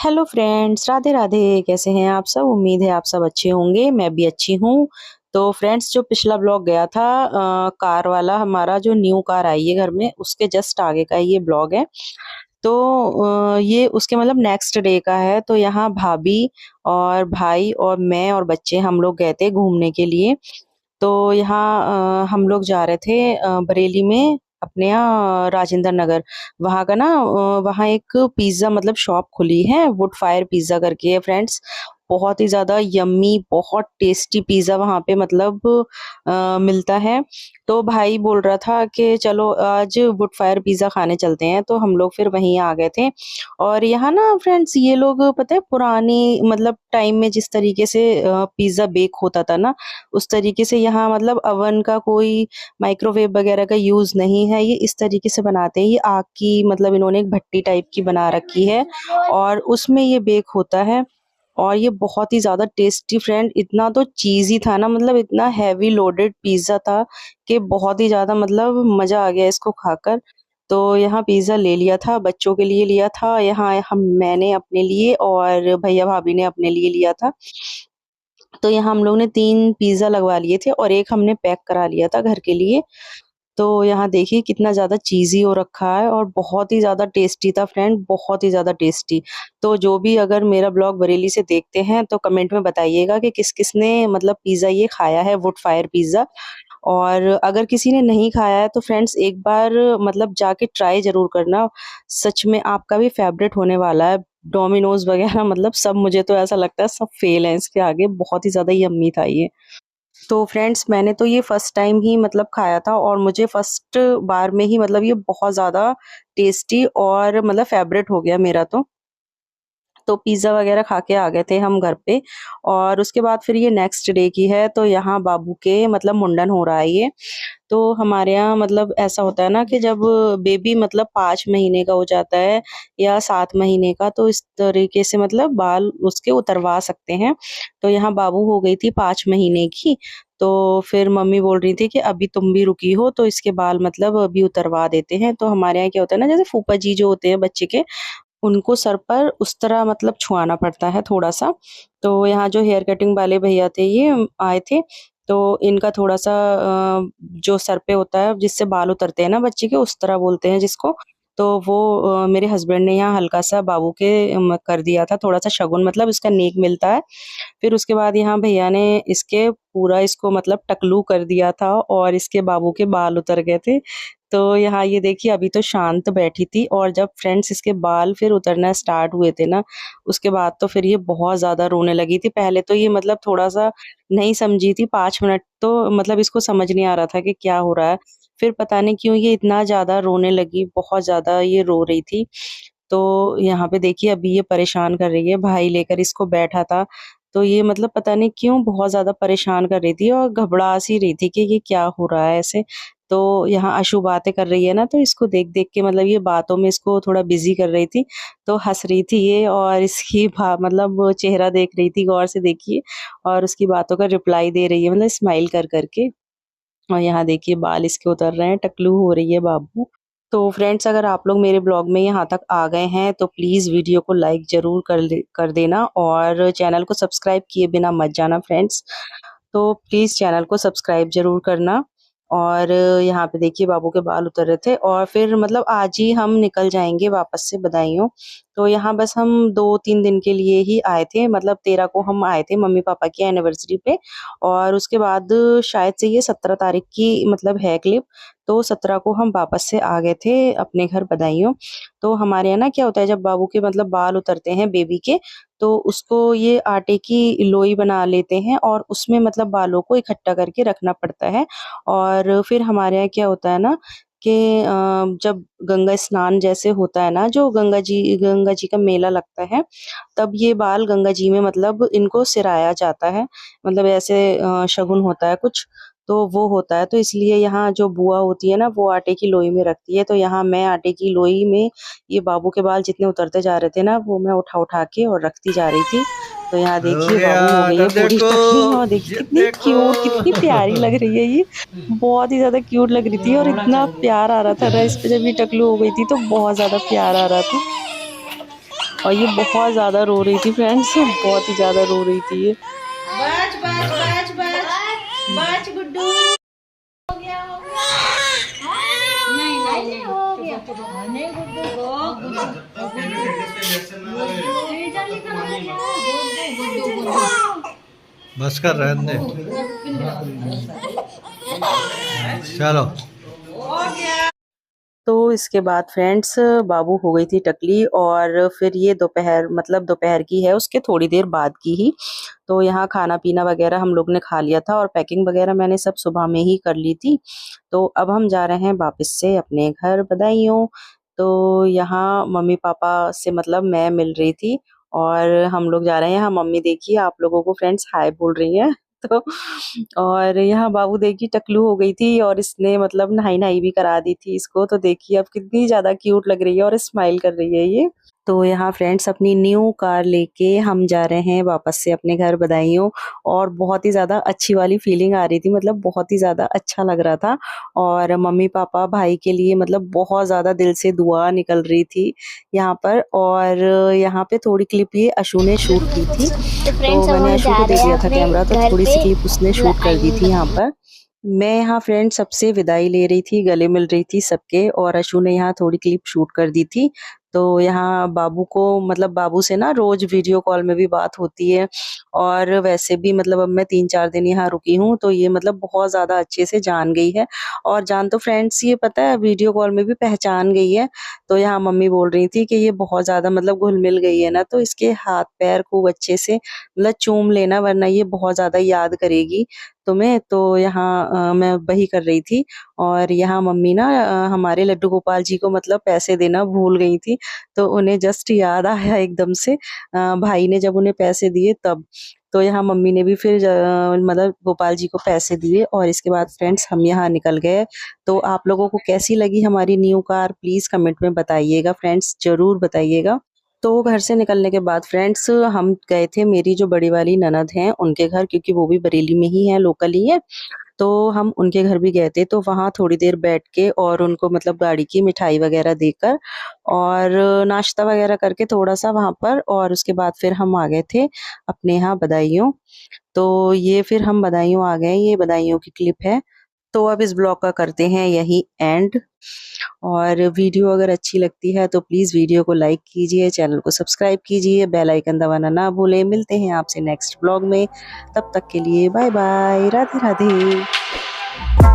Hello friends, Radhe Radhe. कैसे हैं आप सब? उम्मीद है आप सब अच्छे होंगे। मैं भी अच्छी हूँ। तो फ्रेंड्स, जो पिछला ब्लॉग गया था कार वाला, हमारा जो न्यू कार आई है घर में, उसके जस्ट आगे का ये ब्लॉग है। तो ये उसके मतलब नेक्स्ट डे का है। तो यहाँ भाभी और भाई और मैं और बच्चे हम लोग गए थे घूमने के लिए। तो यहाँ हम लोग जा रहे थे बरेली में, अपने यहाँ राजेंद्र नगर। वहाँ का ना वहाँ एक पिज़्ज़ा मतलब शॉप खुली है, वुड फायर पिज़्ज़ा करके है फ्रेंड्स। बहुत ही ज़्यादा यम्मी, बहुत टेस्टी पिज़्ज़ा वहाँ पे मतलब मिलता है। तो भाई बोल रहा था कि चलो आज वुड फायर पिज़्ज़ा खाने चलते हैं, तो हम लोग फिर वहीं आ गए थे। और यहाँ ना फ्रेंड्स, ये लोग पता है पुरानी मतलब टाइम में जिस तरीके से पिज़्ज़ा बेक होता था ना, उस तरीके से यहाँ मतलब अवन का कोई माइक्रोवेव वगैरह का यूज़ नहीं है। ये इस तरीके से बनाते हैं, ये आग की मतलब इन्होंने एक भट्टी टाइप की बना रखी है और उसमें ये बेक होता है। और ये बहुत ही ज़्यादा टेस्टी फ्रेंड, इतना तो चीज़ी था ना, मतलब इतना हैवी लोडेड पिज़्ज़ा था कि बहुत ही ज़्यादा मतलब मज़ा आ गया इसको खाकर। तो यहाँ पिज़्ज़ा ले लिया था, बच्चों के लिए लिया था, यहाँ हम मैंने अपने लिए और भैया भाभी ने अपने लिए लिया था। तो यहाँ हम लोग ने 3 पिज़्ज़ा लगवा लिए थे और 1 हमने पैक करा लिया था घर के लिए। तो यहाँ देखिए कितना ज़्यादा चीज़ी हो रखा है और बहुत ही ज़्यादा टेस्टी था फ्रेंड, बहुत ही ज़्यादा टेस्टी। तो जो भी अगर मेरा ब्लॉग बरेली से देखते हैं तो कमेंट में बताइएगा कि किस-किस ने मतलब पिज़्ज़ा ये खाया है, वुड फायर पिज़्ज़ा। और अगर किसी ने नहीं खाया है तो फ्रेंड्स एक बार मतलब जाके ट्राई ज़रूर करना। सच में आपका भी फ़ेवरेट होने वाला है। डोमिनोज़ वग़ैरह मतलब सब, मुझे तो ऐसा लगता है सब फ़ेल हैं इसके आगे, बहुत ही ज़्यादा यम्मी था ये। तो फ्रेंड्स मैंने तो ये फर्स्ट टाइम ही मतलब खाया था और मुझे फर्स्ट बार में ही मतलब ये बहुत ज़्यादा टेस्टी और मतलब फ़ेवरेट हो गया मेरा तो। तो पिज़्ज़ा वग़ैरह खा के आ गए थे हम घर पे। और उसके बाद फिर ये नेक्स्ट डे की है, तो यहाँ बाबू के मतलब मुंडन हो रहा है ये। तो हमारे यहाँ मतलब ऐसा होता है ना कि जब बेबी मतलब 5 महीने का हो जाता है या 7 महीने का, तो इस तरीके से मतलब बाल उसके उतरवा सकते हैं। तो यहाँ बाबू हो गई थी 5 महीने की। तो फिर मम्मी बोल रही थी कि अभी तुम भी रुकी हो तो इसके बाल मतलब अभी उतरवा देते हैं। तो हमारे यहाँ क्या होता है ना, जैसे फूफा जी जो होते हैं बच्चे के, उनको सर पर उस तरह मतलब छुआना पड़ता है थोड़ा-सा। तो यहाँ जो हेयर कटिंग वाले भैया थे ये आए थे, तो इनका थोड़ा-सा जो सर पे होता है जिससे बाल उतरते हैं ना बच्चे के, उस तरह बोलते हैं जिसको। तो वो मेरे हस्बैंड ने यहाँ हल्का-सा बाबू के कर दिया था, थोड़ा-सा शगुन मतलब इसका नेक मिलता है। फिर उसके बाद यहाँ भैया ने इसके पूरा इसको मतलब टकलू कर दिया था और इसके बाबू के बाल उतर गए थे। तो यहाँ ये देखिए अभी तो शांत बैठी थी और जब फ्रेंड्स इसके बाल फिर उतरना स्टार्ट हुए थे ना, उसके बाद तो फिर ये बहुत ज़्यादा रोने लगी थी। पहले तो ये मतलब थोड़ा-सा नहीं समझी थी, 5 मिनट तो मतलब इसको समझ नहीं आ रहा था कि क्या हो रहा है। फिर पता नहीं क्यों ये इतना ज़्यादा रोने लगी, बहुत ज़्यादा ये रो रही थी। तो यहाँ पे देखिए अभी ये परेशान कर रही है, भाई लेकर इसको बैठा था, तो ये मतलब पता नहीं क्यों बहुत ज़्यादा परेशान कर रही थी और घबरा सी रही थी कि ये क्या हो रहा है ऐसे। तो यहाँ अशु बातें कर रही है ना, तो इसको देख-देख के मतलब ये बातों में इसको थोड़ा बिज़ी कर रही थी, तो हँस रही थी ये और इसकी भा मतलब वो चेहरा देख रही थी, गौर से देखिए, और उसकी बातों का रिप्लाई दे रही है मतलब स्माइल कर के। और यहाँ देखिए बाल इसके उतर रहे हैं, टकलू हो रही है बाबू। तो फ्रेंड्स अगर आप लोग मेरे ब्लॉग में यहाँ तक आ गए हैं तो प्लीज़ वीडियो को लाइक ज़रूर कर देना और चैनल को सब्सक्राइब किए बिना मत जाना फ्रेंड्स। तो प्लीज़ चैनल को सब्सक्राइब ज़रूर करना। और यहाँ पे देखिए बाबू के बाल उतर रहे थे और फिर मतलब आज ही हम निकल जाएँगे वापस से बदायूँ। तो यहाँ बस हम 2-3 दिन के लिए ही आए थे, मतलब 13 को हम आए थे मम्मी-पापा की एनिवर्सरी पे और उसके बाद शायद से ये 17 तारीख की मतलब है क्लिप, तो 17 को हम वापस से आ गए थे अपने घर बदायूँ। तो हमारे यहाँ ना क्या होता है, जब बाबू के मतलब बाल उतरते हैं बेबी के, तो उसको ये आटे की लोई बना लेते हैं और उसमें मतलब बालों को इकट्ठा करके रखना पड़ता है। और फिर हमारे यहाँ क्या होता है ना कि जब गंगा स्नान जैसे होता है ना, जो गंगा जी का मेला लगता है, तब ये बाल गंगा जी में मतलब इनको सिराया जाता है। मतलब ऐसे शगुन होता है कुछ, तो वो होता है। तो इसलिए यहाँ जो बुआ होती है ना, वो आटे की लोई में रखती है। तो यहाँ मैं आटे की लोई में ये बाबू के बाल जितने उतरते जा रहे थे ना, वो मैं उठा-उठा के और रखती जा रही थी। तो यहाँ हो देखिए गया। बाबू हो गई है तब पूरी देखो, टकली और देखिए ये कितनी देखो। क्यूट, कितनी प्यारी लग रही है ये। बहुत ही ज़्यादा क्यूट लग रही थी और रोना इतना चढ़ गया। प्यार आ रहा था ना इस पे, जब ये टकलू हो गई थी तो बहुत ज़्यादा प्यार आ रहा था। और ये बहुत ज़्यादा रो रही थी फ्रेंड्स, बहुत ही ज़्यादा रो रही थी ये। बच बच बच बच बच गुड्डू। हो गया हो गया। नहीं नहीं नहीं हो गया। नहीं गुड्डू बस कर रहने दे। चलो तो इसके बाद फ्रेंड्स बाबू हो गई थी टकली, और फिर ये दोपहर मतलब दोपहर की है उसके थोड़ी देर बाद की ही। तो यहाँ खाना पीना वगैरह हम लोग ने खा लिया था और पैकिंग वगैरह मैंने सब सुबह में ही कर ली थी। तो अब हम जा रहे हैं वापस से अपने घर बदायूं। तो यहाँ मम्मी पापा से मतलब मैं मिल रही थी और हम लोग जा रहे हैं। यहाँ मम्मी देखिए आप लोगों को फ्रेंड्स हाय बोल रही हैं। तो और यहाँ बाबू देखिए टकलू हो गई थी और इसने मतलब नहाई नहाई भी करा दी थी इसको। तो देखिए अब कितनी ज्यादा क्यूट लग रही है और स्माइल कर रही है ये। तो यहाँ फ्रेंड्स अपनी न्यू कार लेके हम जा रहे हैं वापस से अपने घर बदायूं। और बहुत ही ज़्यादा अच्छी वाली फीलिंग आ रही थी, मतलब बहुत ही ज़्यादा अच्छा लग रहा था। और मम्मी पापा भाई के लिए मतलब बहुत ज़्यादा दिल से दुआ निकल रही थी यहाँ पर। और यहाँ पे थोड़ी क्लिप ये अशु ने शूट की थी। तो तो फ्रेंड्स अब मैंने हम अशु जा को दे रहे हैं दिया था अपने कैमरा, तो घर थोड़ी पे। सी क्लिप उसने शूट कर दी थी यहाँ पर। मैं यहाँ फ्रेंड सबसे विदाई ले रही थी, गले मिल रही थी सबके, और अशु ने यहाँ थोड़ी क्लिप शूट कर दी थी। तो यहाँ बाबू को मतलब बाबू से ना रोज वीडियो कॉल में भी बात होती है। और वैसे भी मतलब अब मैं 3-4 दिन यहाँ रुकी हूँ तो ये मतलब बहुत ज़्यादा अच्छे से जान गई है। और जान तो फ्रेंड्स ये पता है वीडियो कॉल में भी पहचान गई है। तो यहाँ मम्मी बोल रही थी कि ये बहुत ज़्यादा मतलब घुल मिल गई है ना, तो इसके हाथ पैर खूब अच्छे से मतलब चूम लेना, वरना ये बहुत ज़्यादा याद करेगी तुम्हें। तो यहाँ मैं वही कर रही थी। और यहाँ मम्मी ना हमारे लड्डू गोपाल जी को मतलब पैसे देना भूल गई थी। तो उन्हें जस्ट याद आया एकदम से भाई ने जब उन्हें पैसे दिए तब। तो यहाँ मम्मी ने भी फिर मतलब गोपाल जी को पैसे दिए और इसके बाद फ्रेंड्स हम यहाँ निकल गए। तो आप लोगों को कैसी लगी हमारी न्यू कार प्लीज़ कमेंट में बताइएगा फ्रेंड्स, ज़रूर बताइएगा। तो घर से निकलने के बाद फ्रेंड्स हम गए थे मेरी जो बड़ी वाली ननद हैं उनके घर, क्योंकि वो भी बरेली में ही है, लोकल ही है। तो हम उनके घर भी गए थे, तो वहाँ थोड़ी देर बैठ के और उनको मतलब गाड़ी की मिठाई वगैरह देकर और नाश्ता वगैरह करके थोड़ा सा वहाँ पर, और उसके बाद फिर हम आ गए थे अपने यहाँ बदायूं। तो ये फिर हम बदायूं आ गए, ये बदायूं की क्लिप है। तो अब इस ब्लॉग का करते हैं यही एंड। और वीडियो अगर अच्छी लगती है तो प्लीज़ वीडियो को लाइक कीजिए, चैनल को सब्सक्राइब कीजिए, बेल आइकन दबाना ना भूलें। मिलते हैं आपसे नेक्स्ट ब्लॉग में, तब तक के लिए बाय बाय, राधे राधे।